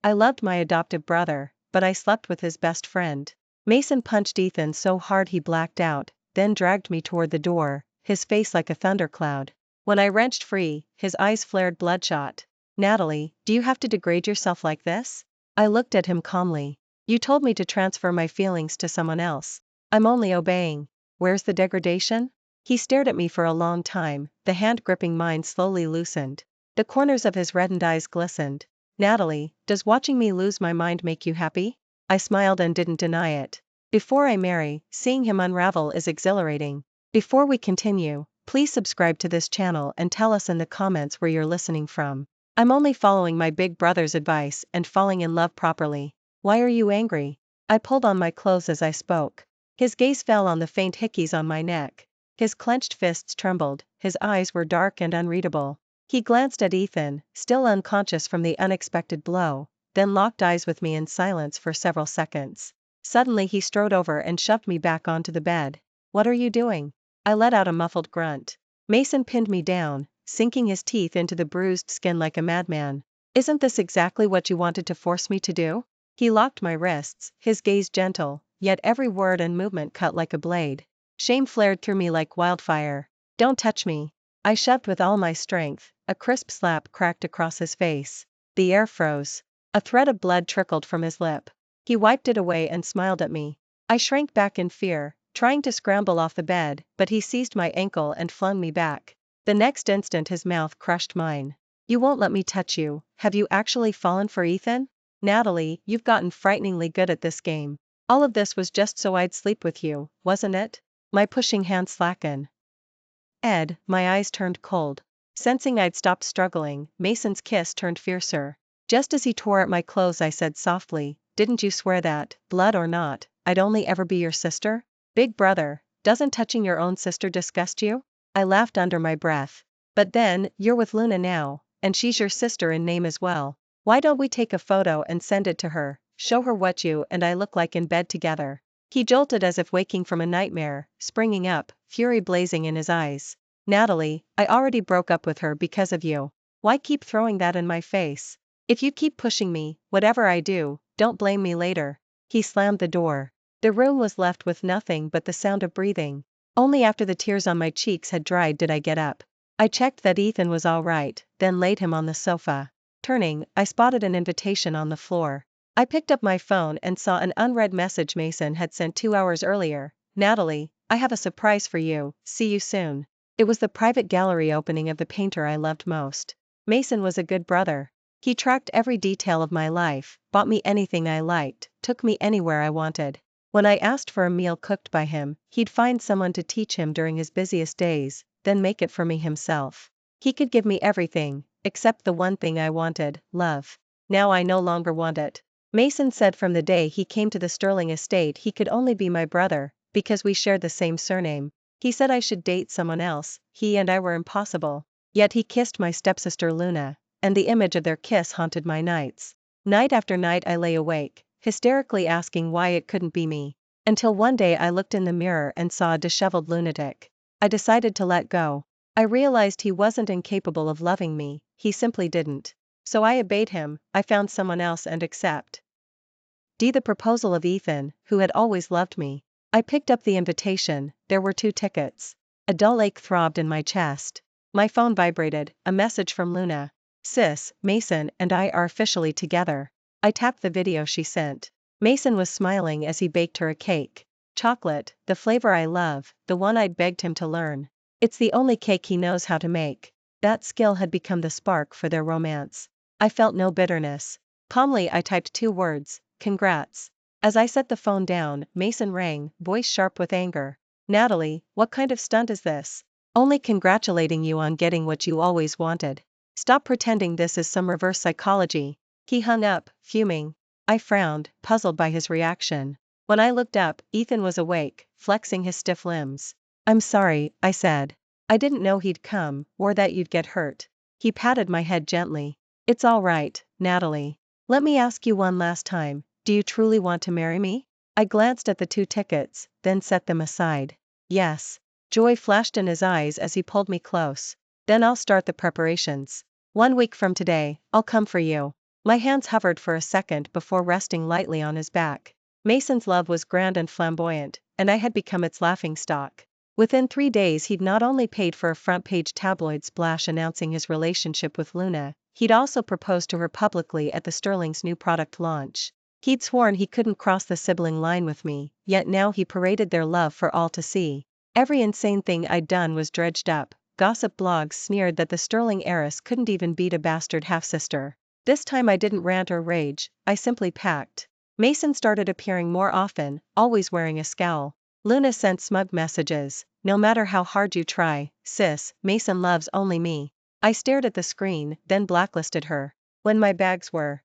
I loved my adoptive brother, but I slept with his best friend. Mason punched Ethan so hard he blacked out, then dragged me toward the door, his face like a thundercloud. When I wrenched free, his eyes flared bloodshot. Natalie, do you have to degrade yourself like this? I looked at him calmly. You told me to transfer my feelings to someone else. I'm only obeying. Where's the degradation? He stared at me for a long time, the hand gripping mine slowly loosened. The corners of his reddened eyes glistened. Natalie, does watching me lose my mind make you happy? I smiled and didn't deny it. Before I marry, seeing him unravel is exhilarating. Before we continue, please subscribe to this channel and tell us in the comments where you're listening from. I'm only following my big brother's advice and falling in love properly. Why are you angry? I pulled on my clothes as I spoke. His gaze fell on the faint hickeys on my neck. His clenched fists trembled, his eyes were dark and unreadable. He glanced at Ethan, still unconscious from the unexpected blow, then locked eyes with me in silence for several seconds. Suddenly he strode over and shoved me back onto the bed. What are you doing? I let out a muffled grunt. Mason pinned me down, sinking his teeth into the bruised skin like a madman. Isn't this exactly what you wanted to force me to do? He locked my wrists, his gaze gentle, yet every word and movement cut like a blade. Shame flared through me like wildfire. Don't touch me. I shoved with all my strength. A crisp slap cracked across his face. The air froze. A thread of blood trickled from his lip. He wiped it away and smiled at me. I shrank back in fear, trying to scramble off the bed, but he seized my ankle and flung me back. The next instant his mouth crushed mine. You won't let me touch you. Have you actually fallen for Ethan? Natalie, you've gotten frighteningly good at this game. All of this was just so I'd sleep with you, wasn't it? My pushing hand slackened. Ed, my eyes turned cold. Sensing I'd stopped struggling, Mason's kiss turned fiercer. Just as he tore at my clothes I said softly, didn't you swear that, blood or not, I'd only ever be your sister? Big brother, doesn't touching your own sister disgust you? I laughed under my breath. But then, you're with Luna now, and she's your sister in name as well. Why don't we take a photo and send it to her, show her what you and I look like in bed together? He jolted as if waking from a nightmare, springing up, fury blazing in his eyes. Natalie, I already broke up with her because of you. Why keep throwing that in my face? If you keep pushing me, whatever I do, don't blame me later. He slammed the door. The room was left with nothing but the sound of breathing. Only after the tears on my cheeks had dried did I get up. I checked that Ethan was all right, then laid him on the sofa. Turning, I spotted an invitation on the floor. I picked up my phone and saw an unread message Mason had sent 2 hours earlier. Natalie, I have a surprise for you, see you soon. It was the private gallery opening of the painter I loved most. Mason was a good brother. He tracked every detail of my life, bought me anything I liked, took me anywhere I wanted. When I asked for a meal cooked by him, he'd find someone to teach him during his busiest days, then make it for me himself. He could give me everything, except the one thing I wanted, love. Now I no longer want it. Mason said from the day he came to the Sterling estate he could only be my brother, because we shared the same surname. He said I should date someone else, he and I were impossible. Yet he kissed my stepsister Luna, and the image of their kiss haunted my nights. Night after night I lay awake, hysterically asking why it couldn't be me. Until one day I looked in the mirror and saw a disheveled lunatic. I decided to let go. I realized he wasn't incapable of loving me, he simply didn't. So I obeyed him. I found someone else and accept. The proposal of Ethan, who had always loved me. I picked up the invitation, there were 2 tickets. A dull ache throbbed in my chest. My phone vibrated, a message from Luna. Sis, Mason and I are officially together. I tapped the video she sent. Mason was smiling as he baked her a cake. Chocolate, the flavor I love, the one I'd begged him to learn. It's the only cake he knows how to make. That skill had become the spark for their romance. I felt no bitterness. Calmly I typed 2 words, congrats. As I set the phone down, Mason rang, voice sharp with anger. Natalie, what kind of stunt is this? Only congratulating you on getting what you always wanted. Stop pretending this is some reverse psychology. He hung up, fuming. I frowned, puzzled by his reaction. When I looked up, Ethan was awake, flexing his stiff limbs. I'm sorry, I said. I didn't know he'd come, or that you'd get hurt. He patted my head gently. It's all right, Natalie. Let me ask you one last time, do you truly want to marry me? I glanced at the 2 tickets, then set them aside. Yes. Joy flashed in his eyes as he pulled me close. Then I'll start the preparations. 1 week from today, I'll come for you. My hands hovered for a second before resting lightly on his back. Mason's love was grand and flamboyant, and I had become its laughingstock. Within 3 days he'd not only paid for a front-page tabloid splash announcing his relationship with Luna, he'd also proposed to her publicly at the Sterling's new product launch. He'd sworn he couldn't cross the sibling line with me, yet now he paraded their love for all to see. Every insane thing I'd done was dredged up. Gossip blogs sneered that the Sterling heiress couldn't even beat a bastard half-sister. This time I didn't rant or rage, I simply packed. Mason started appearing more often, always wearing a scowl. Luna sent smug messages, "No matter how hard you try, sis, Mason loves only me." I stared at the screen, then blacklisted her. When my bags were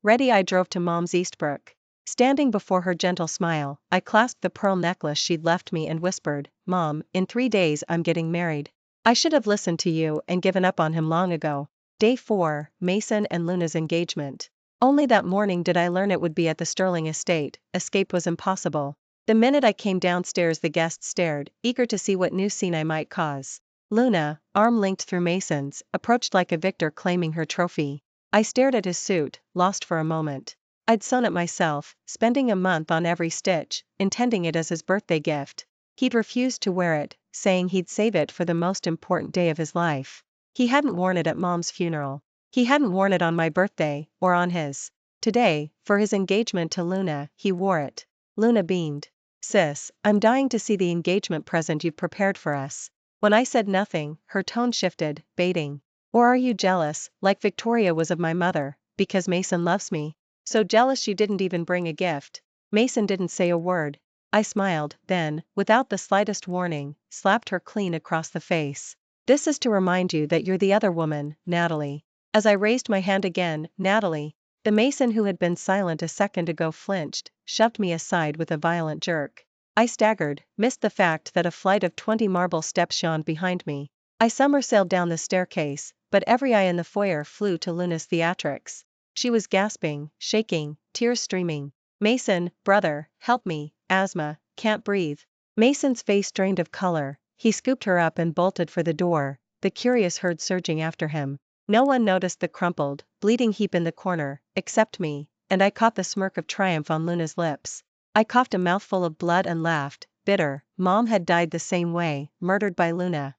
ready, I drove to Mom's Eastbrook. Standing before her gentle smile, I clasped the pearl necklace she'd left me and whispered, "Mom, in 3 days I'm getting married. I should have listened to you and given up on him long ago." Day 4, Mason and Luna's engagement. Only that morning did I learn it would be at the Sterling estate. Escape was impossible. The minute I came downstairs the guests stared, eager to see what new scene I might cause. Luna, arm linked through Mason's, approached like a victor claiming her trophy. I stared at his suit, lost for a moment. I'd sewn it myself, spending a month on every stitch, intending it as his birthday gift. He'd refused to wear it, saying he'd save it for the most important day of his life. He hadn't worn it at Mom's funeral. He hadn't worn it on my birthday, or on his. Today, for his engagement to Luna, he wore it. Luna beamed. "Sis, I'm dying to see the engagement present you've prepared for us." When I said nothing, her tone shifted, baiting. "Or are you jealous, like Victoria was of my mother, because Mason loves me? So jealous you didn't even bring a gift?" Mason didn't say a word. I smiled, then, without the slightest warning, slapped her clean across the face. "This is to remind you that you're the other woman, Natalie." As I raised my hand again, "Natalie." The Mason who had been silent a second ago flinched, shoved me aside with a violent jerk. I staggered, missed the fact that a flight of 20 marble steps yawned behind me. I somersailed down the staircase, but every eye in the foyer flew to Luna's theatrics. She was gasping, shaking, tears streaming. "Mason, brother, help me, asthma, can't breathe." Mason's face drained of color. He scooped her up and bolted for the door, the curious herd surging after him. No one noticed the crumpled, bleeding heap in the corner, except me, and I caught the smirk of triumph on Luna's lips. I coughed a mouthful of blood and laughed, bitter. Mom had died the same way, murdered by Luna's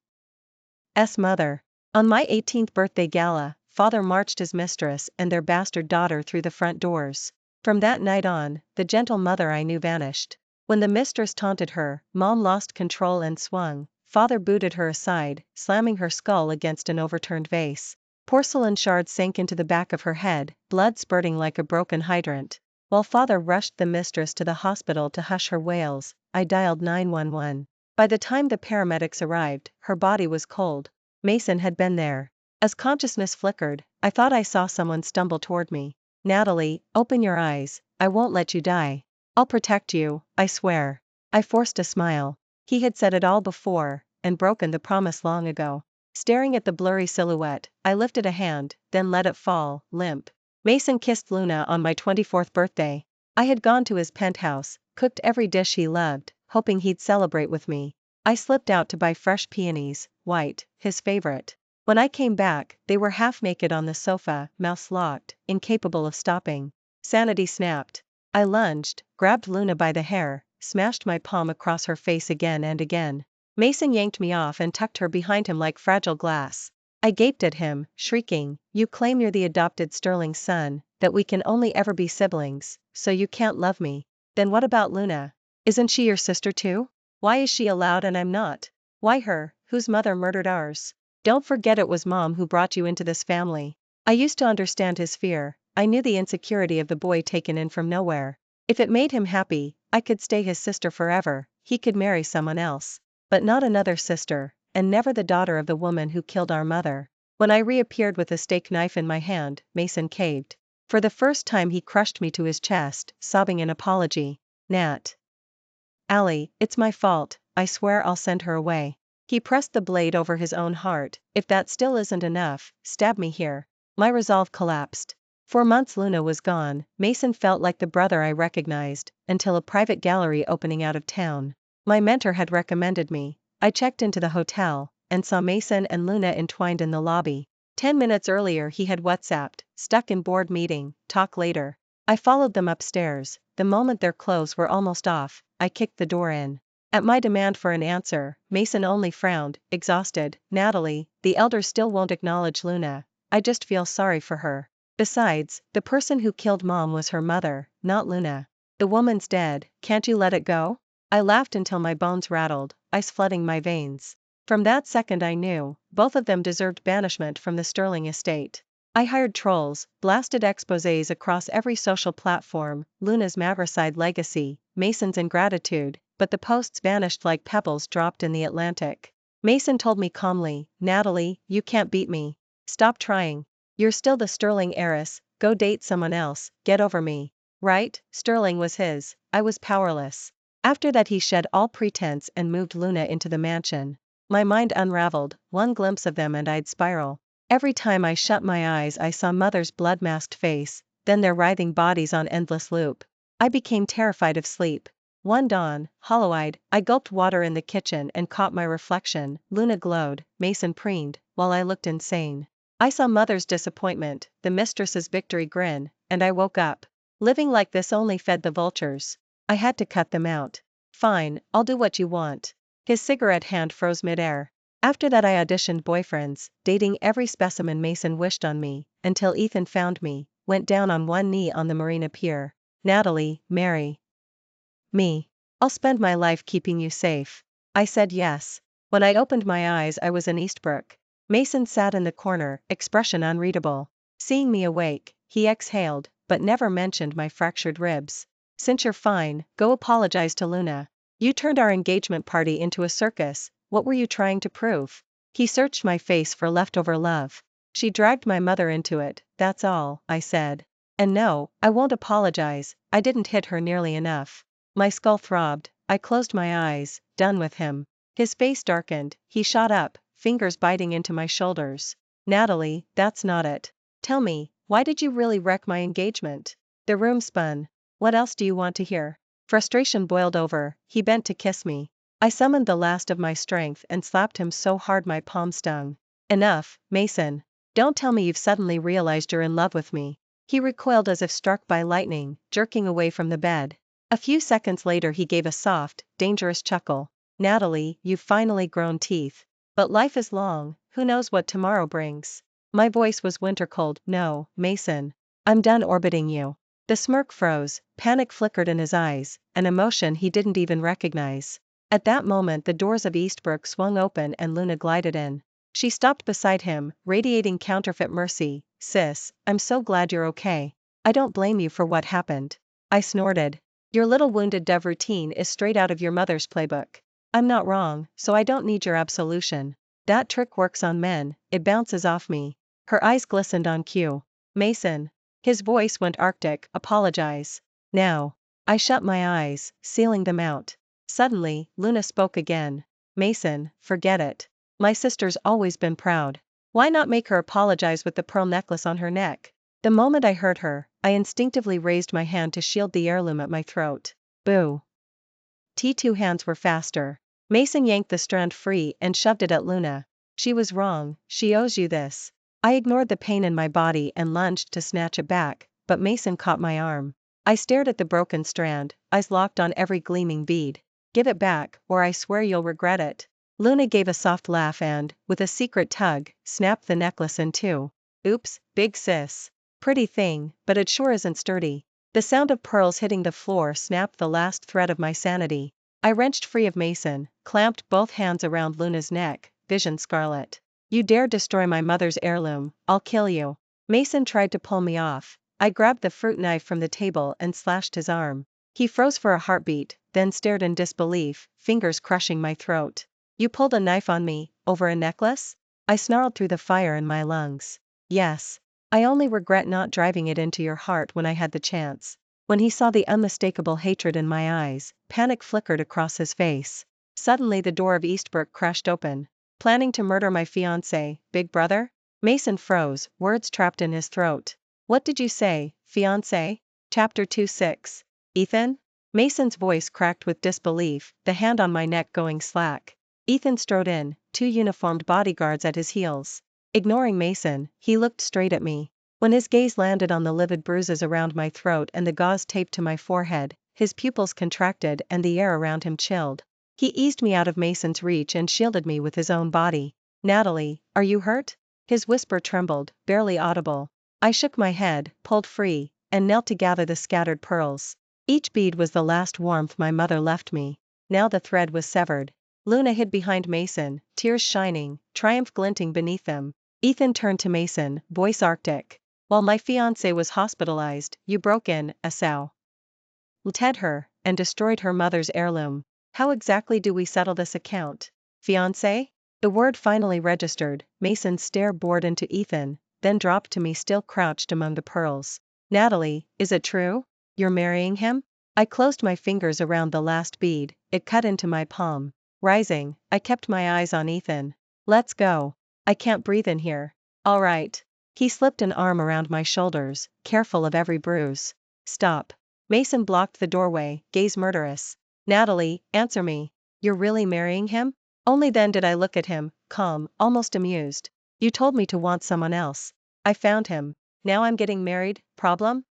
mother. On my 18th birthday gala, father marched his mistress and their bastard daughter through the front doors. From that night on, the gentle mother I knew vanished. When the mistress taunted her, Mom lost control and swung. Father booted her aside, slamming her skull against an overturned vase. Porcelain shards sank into the back of her head, blood spurting like a broken hydrant. While father rushed the mistress to the hospital to hush her wails, I dialed 911. By the time the paramedics arrived, her body was cold. Mason had been there. As consciousness flickered, I thought I saw someone stumble toward me. "Natalie, open your eyes, I won't let you die. I'll protect you, I swear." I forced a smile. He had said it all before, and broken the promise long ago. Staring at the blurry silhouette, I lifted a hand, then let it fall, limp. Mason kissed Luna on my 24th birthday. I had gone to his penthouse, cooked every dish he loved, hoping he'd celebrate with me. I slipped out to buy fresh peonies, white, his favorite. When I came back, they were half naked on the sofa, mouths locked, incapable of stopping. Sanity snapped. I lunged, grabbed Luna by the hair, smashed my palm across her face again and again. Mason yanked me off and tucked her behind him like fragile glass. I gaped at him, shrieking, "You claim you're the adopted Sterling son, that we can only ever be siblings, so you can't love me. Then what about Luna? Isn't she your sister too? Why is she allowed and I'm not? Why her, whose mother murdered ours? Don't forget it was Mom who brought you into this family." I used to understand his fear. I knew the insecurity of the boy taken in from nowhere. If it made him happy, I could stay his sister forever. He could marry someone else. But not another sister, and never the daughter of the woman who killed our mother. When I reappeared with a steak knife in my hand, Mason caved. For the first time he crushed me to his chest, sobbing an apology. "Nat. Allie, it's my fault, I swear I'll send her away." He pressed the blade over his own heart. "If that still isn't enough, stab me here." My resolve collapsed. For months Luna was gone. Mason felt like the brother I recognized, until a private gallery opening out of town. My mentor had recommended me. I checked into the hotel, and saw Mason and Luna entwined in the lobby. 10 minutes earlier he had WhatsApped, stuck in board meeting, talk later. I followed them upstairs. The moment their clothes were almost off, I kicked the door in. At my demand for an answer, Mason only frowned, exhausted. Natalie, the elders still won't acknowledge Luna. I just feel sorry for her. Besides, the person who killed Mom was her mother, not Luna. The woman's dead, can't you let it go? I laughed until my bones rattled, ice flooding my veins. From that second I knew, both of them deserved banishment from the Sterling estate. I hired trolls, blasted exposés across every social platform, Luna's matricide legacy, Mason's ingratitude, but the posts vanished like pebbles dropped in the Atlantic. Mason told me calmly, Natalie, you can't beat me. Stop trying. You're still the Sterling heiress, go date someone else, get over me. Right, Sterling was his, I was powerless. After that he shed all pretense and moved Luna into the mansion. My mind unraveled, one glimpse of them and I'd spiral. Every time I shut my eyes I saw Mother's blood-masked face, then their writhing bodies on endless loop. I became terrified of sleep. One dawn, hollow-eyed, I gulped water in the kitchen and caught my reflection. Luna glowed, Mason preened, while I looked insane. I saw Mother's disappointment, the mistress's victory grin, and I woke up. Living like this only fed the vultures. I had to cut them out. Fine, I'll do what you want. His cigarette hand froze midair. After that I auditioned boyfriends, dating every specimen Mason wished on me, until Ethan found me, went down on one knee on the marina pier. Natalie, marry me. I'll spend my life keeping you safe. I said yes. When I opened my eyes I was in Eastbrook. Mason sat in the corner, expression unreadable. Seeing me awake, he exhaled, but never mentioned my fractured ribs. Since you're fine, go apologize to Luna. You turned our engagement party into a circus, what were you trying to prove? He searched my face for leftover love. She dragged my mother into it, that's all, I said. And no, I won't apologize, I didn't hit her nearly enough. My skull throbbed, I closed my eyes, done with him. His face darkened, he shot up, fingers biting into my shoulders. Natalie, that's not it. Tell me, why did you really wreck my engagement? The room spun. What else do you want to hear? Frustration boiled over, he bent to kiss me. I summoned the last of my strength and slapped him so hard my palm stung. Enough, Mason. Don't tell me you've suddenly realized you're in love with me. He recoiled as if struck by lightning, jerking away from the bed. A few seconds later he gave a soft, dangerous chuckle. Natalie, you've finally grown teeth. But life is long, who knows what tomorrow brings. My voice was winter cold. No, Mason. I'm done orbiting you. The smirk froze, panic flickered in his eyes, an emotion he didn't even recognize. At that moment the doors of Eastbrook swung open and Luna glided in. She stopped beside him, radiating counterfeit mercy. Sis, I'm so glad you're okay. I don't blame you for what happened. I snorted. Your little wounded dove routine is straight out of your mother's playbook. I'm not wrong, so I don't need your absolution. That trick works on men, it bounces off me. Her eyes glistened on cue. Mason. His voice went arctic, apologize. Now. I shut my eyes, sealing them out. Suddenly, Luna spoke again. Mason, forget it. My sister's always been proud. Why not make her apologize with the pearl necklace on her neck? The moment I heard her, I instinctively raised my hand to shield the heirloom at my throat. Boo. T2 hands were faster. Mason yanked the strand free and shoved it at Luna. She was wrong, she owes you this. I ignored the pain in my body and lunged to snatch it back, but Mason caught my arm. I stared at the broken strand, eyes locked on every gleaming bead. Give it back, or I swear you'll regret it. Luna gave a soft laugh and, with a secret tug, snapped the necklace in two. Oops, big sis. Pretty thing, but it sure isn't sturdy. The sound of pearls hitting the floor snapped the last thread of my sanity. I wrenched free of Mason, clamped both hands around Luna's neck, vision scarlet. You dare destroy my mother's heirloom, I'll kill you. Mason tried to pull me off. I grabbed the fruit knife from the table and slashed his arm. He froze for a heartbeat, then stared in disbelief, fingers crushing my throat. You pulled a knife on me, over a necklace? I snarled through the fire in my lungs. Yes. I only regret not driving it into your heart when I had the chance. When he saw the unmistakable hatred in my eyes, panic flickered across his face. Suddenly the door of Eastbrook crashed open. Planning to murder my fiancé, big brother? Mason froze, words trapped in his throat. What did you say, fiancé? Chapter 26. Ethan? Mason's voice cracked with disbelief, the hand on my neck going slack. Ethan strode in, two uniformed bodyguards at his heels. Ignoring Mason, he looked straight at me. When his gaze landed on the livid bruises around my throat and the gauze taped to my forehead, his pupils contracted and the air around him chilled. He eased me out of Mason's reach and shielded me with his own body. Natalie, are you hurt? His whisper trembled, barely audible. I shook my head, pulled free, and knelt to gather the scattered pearls. Each bead was the last warmth my mother left me. Now the thread was severed. Luna hid behind Mason, tears shining, triumph glinting beneath them. Ethan turned to Mason, voice arctic. While my fiancé was hospitalized, you broke in, Asau. Ted her, and destroyed her mother's heirloom. How exactly do we settle this account? Fiancé? The word finally registered. Mason's stare bored into Ethan, then dropped to me still crouched among the pearls. Natalie, is it true? You're marrying him? I closed my fingers around the last bead, it cut into my palm. Rising, I kept my eyes on Ethan. Let's go. I can't breathe in here. All right. He slipped an arm around my shoulders, careful of every bruise. Stop. Mason blocked the doorway, gaze murderous. Natalie, answer me. You're really marrying him? Only then did I look at him, calm, almost amused. You told me to want someone else. I found him. Now I'm getting married, problem?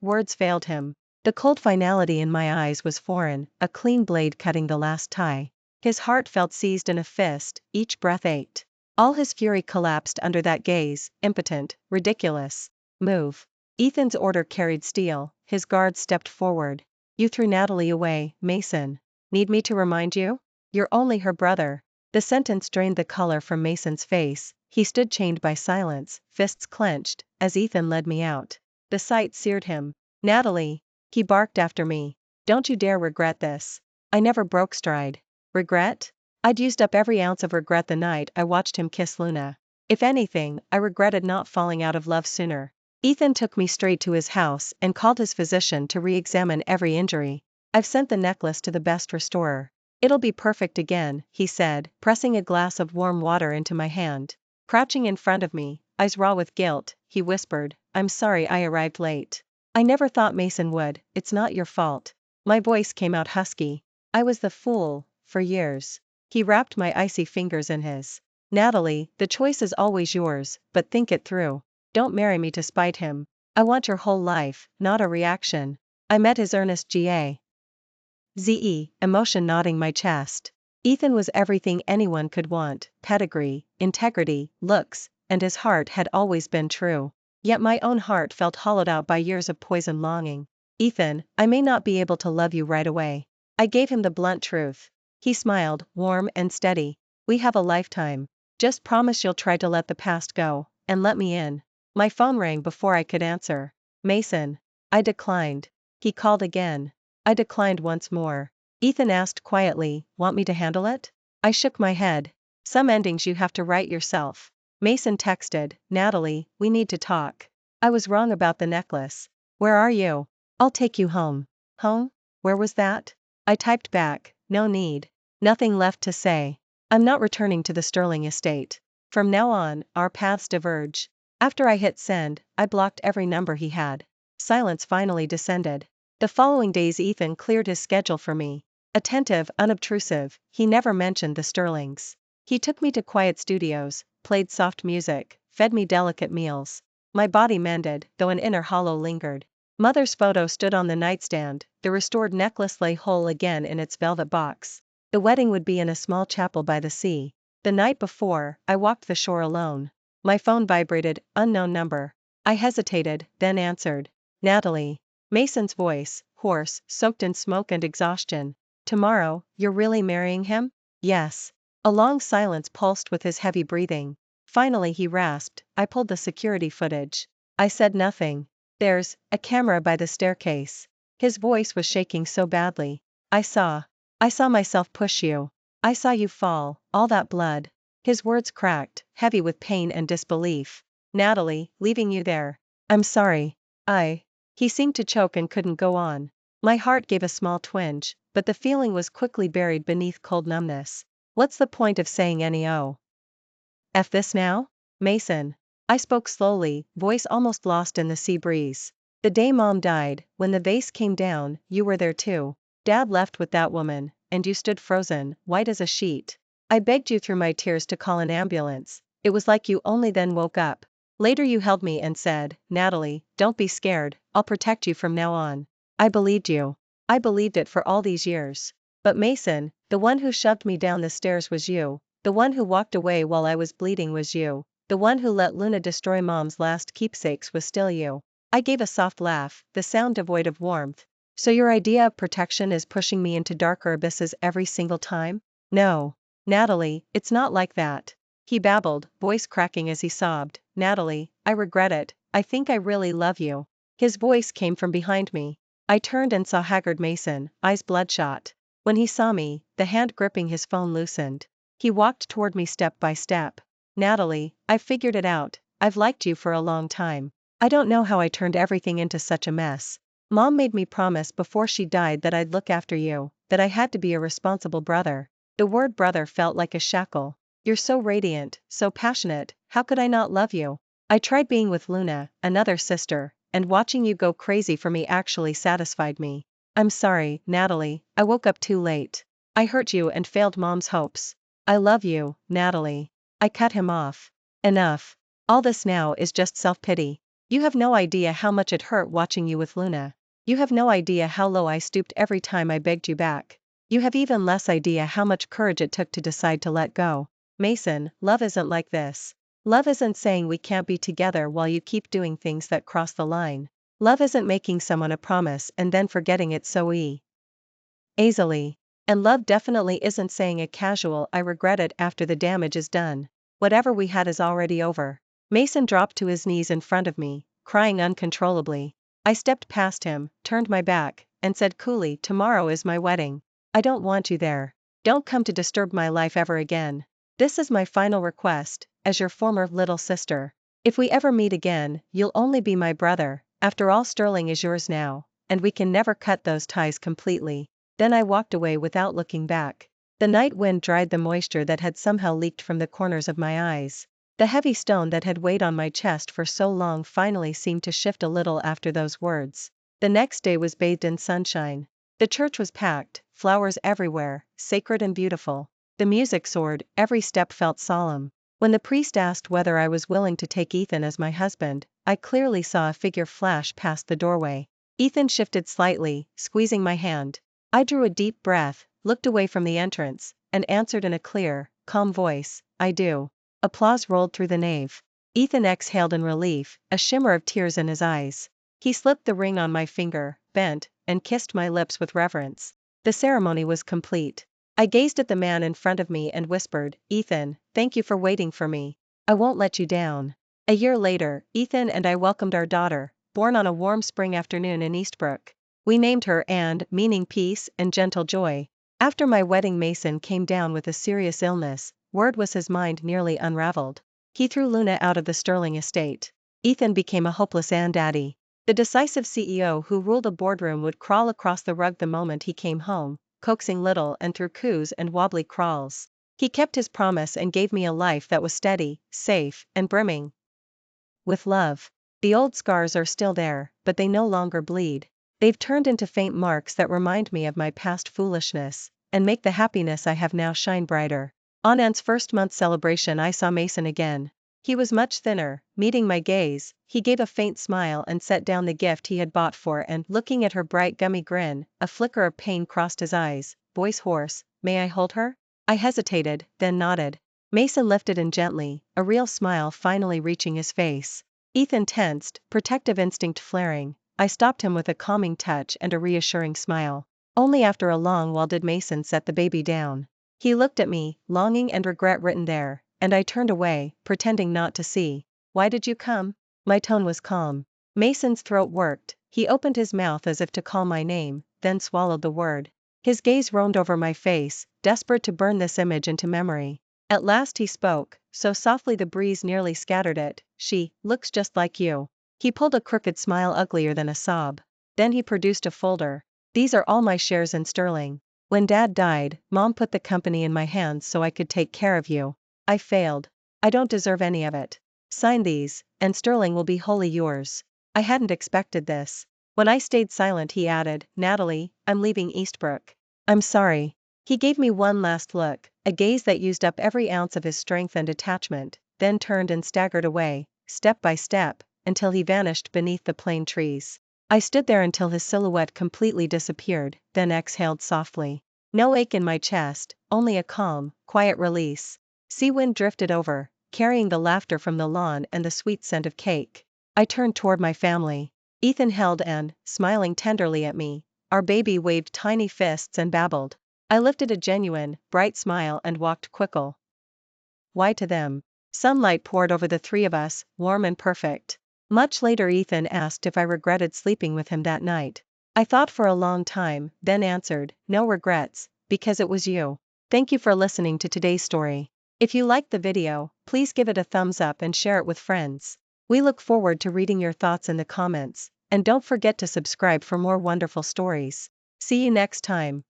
Words failed him. The cold finality in my eyes was foreign, a clean blade cutting the last tie. His heart felt seized in a fist, each breath ached. All his fury collapsed under that gaze, impotent, ridiculous. Move. Ethan's order carried steel, his guards stepped forward. You threw Natalie away, Mason. Need me to remind you? You're only her brother. The sentence drained the color from Mason's face, he stood chained by silence, fists clenched, as Ethan led me out. The sight seared him. Natalie. He barked after me. Don't you dare regret this. I never broke stride. Regret? I'd used up every ounce of regret the night I watched him kiss Luna. If anything, I regretted not falling out of love sooner. Ethan took me straight to his house and called his physician to re-examine every injury. I've sent the necklace to the best restorer. It'll be perfect again, he said, pressing a glass of warm water into my hand. Crouching in front of me, eyes raw with guilt, he whispered, I'm sorry I arrived late. I never thought Mason would, it's not your fault. My voice came out husky. I was the fool, for years. He wrapped my icy fingers in his. Natalie, the choice is always yours, but think it through. Don't marry me to spite him. I want your whole life, not a reaction. I met his earnest G.A. Z.E., emotion knotting my chest. Ethan was everything anyone could want, pedigree, integrity, looks, and his heart had always been true. Yet my own heart felt hollowed out by years of poison longing. Ethan, I may not be able to love you right away. I gave him the blunt truth. He smiled, warm and steady. We have a lifetime. Just promise you'll try to let the past go, and let me in. My phone rang before I could answer. Mason. I declined. He called again. I declined once more. Ethan asked quietly, want me to handle it? I shook my head. Some endings you have to write yourself. Mason texted, Natalie, we need to talk. I was wrong about the necklace. Where are you? I'll take you home. Home? Where was that? I typed back, no need. Nothing left to say. I'm not returning to the Sterling estate. From now on, our paths diverge. After I hit send, I blocked every number he had. Silence finally descended. The following days Ethan cleared his schedule for me. Attentive, unobtrusive, he never mentioned the Sterlings. He took me to quiet studios, played soft music, fed me delicate meals. My body mended, though an inner hollow lingered. Mother's photo stood on the nightstand, the restored necklace lay whole again in its velvet box. The wedding would be in a small chapel by the sea. The night before, I walked the shore alone. My phone vibrated, unknown number. I hesitated, then answered. Natalie. Mason's voice, hoarse, soaked in smoke and exhaustion. Tomorrow, you're really marrying him? Yes. A long silence pulsed with his heavy breathing. Finally he rasped, I pulled the security footage. I said nothing. There's a camera by the staircase. His voice was shaking so badly. I saw myself push you. I saw you fall, all that blood. His words cracked, heavy with pain and disbelief. Natalie, leaving you there. I'm sorry. He seemed to choke and couldn't go on. My heart gave a small twinge, but the feeling was quickly buried beneath cold numbness. What's the point of saying any F this now? Mason. I spoke slowly, voice almost lost in the sea breeze. The day Mom died, when the vase came down, you were there too. Dad left with that woman, and you stood frozen, white as a sheet. I begged you through my tears to call an ambulance, It was like you only then woke up. Later you held me and said, Natalie, don't be scared, I'll protect you from now on. I believed you. I believed it for all these years. But Mason, the one who shoved me down the stairs was you. The one who walked away while I was bleeding was you. The one who let Luna destroy Mom's last keepsakes was still you. I gave a soft laugh, the sound devoid of warmth. So your idea of protection is pushing me into darker abysses every single time? No. Natalie, it's not like that. He babbled, voice cracking as he sobbed. Natalie, I regret it, I think I really love you. His voice came from behind me. I turned and saw haggard Mason, eyes bloodshot. When he saw me, the hand gripping his phone loosened. He walked toward me step by step. Natalie, I've figured it out, I've liked you for a long time. I don't know how I turned everything into such a mess. Mom made me promise before she died that I'd look after you, that I had to be a responsible brother. The word brother felt like a shackle. You're so radiant, so passionate, how could I not love you? I tried being with Luna, another sister, and watching you go crazy for me actually satisfied me. I'm sorry, Natalie, I woke up too late. I hurt you and failed Mom's hopes. I love you, Natalie. I cut him off. Enough. All this now is just self-pity. You have no idea how much it hurt watching you with Luna. You have no idea how low I stooped every time I begged you back. You have even less idea how much courage it took to decide to let go. Mason, love isn't like this. Love isn't saying we can't be together while you keep doing things that cross the line. Love isn't making someone a promise and then forgetting it so easily. And love definitely isn't saying a casual I regret it after the damage is done. Whatever we had is already over. Mason dropped to his knees in front of me, crying uncontrollably. I stepped past him, turned my back, and said coolly, tomorrow is my wedding. I don't want you there. Don't come to disturb my life ever again. This is my final request, as your former little sister. If we ever meet again, you'll only be my brother. After all, Sterling is yours now, and we can never cut those ties completely. Then I walked away without looking back. The night wind dried the moisture that had somehow leaked from the corners of my eyes. The heavy stone that had weighed on my chest for so long finally seemed to shift a little after those words. The next day was bathed in sunshine. The church was packed, flowers everywhere, sacred and beautiful. The music soared, every step felt solemn. When the priest asked whether I was willing to take Ethan as my husband, I clearly saw a figure flash past the doorway. Ethan shifted slightly, squeezing my hand. I drew a deep breath, looked away from the entrance, and answered in a clear, calm voice, I do. Applause rolled through the nave. Ethan exhaled in relief, a shimmer of tears in his eyes. He slipped the ring on my finger, bent, and kissed my lips with reverence. The ceremony was complete. I gazed at the man in front of me and whispered, Ethan, thank you for waiting for me. I won't let you down. A year later, Ethan and I welcomed our daughter, born on a warm spring afternoon in Eastbrook. We named her Anne, meaning peace and gentle joy. After my wedding, Mason came down with a serious illness. Word was his mind nearly unraveled. He threw Luna out of the Sterling estate. Ethan became a hopeless daddy. The decisive CEO who ruled a boardroom would crawl across the rug the moment he came home, coaxing little and through coos and wobbly crawls. He kept his promise and gave me a life that was steady, safe, and brimming with love. The old scars are still there, but they no longer bleed. They've turned into faint marks that remind me of my past foolishness, and make the happiness I have now shine brighter. On Anne's first month celebration, I saw Mason again. He was much thinner. Meeting my gaze, he gave a faint smile and set down the gift he had bought for Anne. Looking at her bright gummy grin, a flicker of pain crossed his eyes, voice hoarse, may I hold her? I hesitated, then nodded. Mason lifted in gently, a real smile finally reaching his face. Ethan tensed, protective instinct flaring. I stopped him with a calming touch and a reassuring smile. Only after a long while did Mason set the baby down. He looked at me, longing and regret written there, and I turned away, pretending not to see. Why did you come? My tone was calm. Mason's throat worked. He opened his mouth as if to call my name, then swallowed the word. His gaze roamed over my face, desperate to burn this image into memory. At last he spoke, so softly the breeze nearly scattered it. She looks just like you. He pulled a crooked smile uglier than a sob. Then he produced a folder. These are all my shares in Sterling. When Dad died, Mom put the company in my hands so I could take care of you. I failed. I don't deserve any of it. Sign these, and Sterling will be wholly yours. I hadn't expected this. When I stayed silent, he added, Natalie, I'm leaving Eastbrook. I'm sorry. He gave me one last look, a gaze that used up every ounce of his strength and attachment, then turned and staggered away, step by step, until he vanished beneath the plane trees. I stood there until his silhouette completely disappeared, then exhaled softly. No ache in my chest, only a calm, quiet release. Sea wind drifted over, carrying the laughter from the lawn and the sweet scent of cake. I turned toward my family. Ethan held Anne, smiling tenderly at me. Our baby waved tiny fists and babbled. I lifted a genuine, bright smile and walked quickly. Why to them? Sunlight poured over the three of us, warm and perfect. Much later Ethan asked if I regretted sleeping with him that night. I thought for a long time, then answered, no regrets, because it was you. Thank you for listening to today's story. If you liked the video, please give it a thumbs up and share it with friends. We look forward to reading your thoughts in the comments, and don't forget to subscribe for more wonderful stories. See you next time.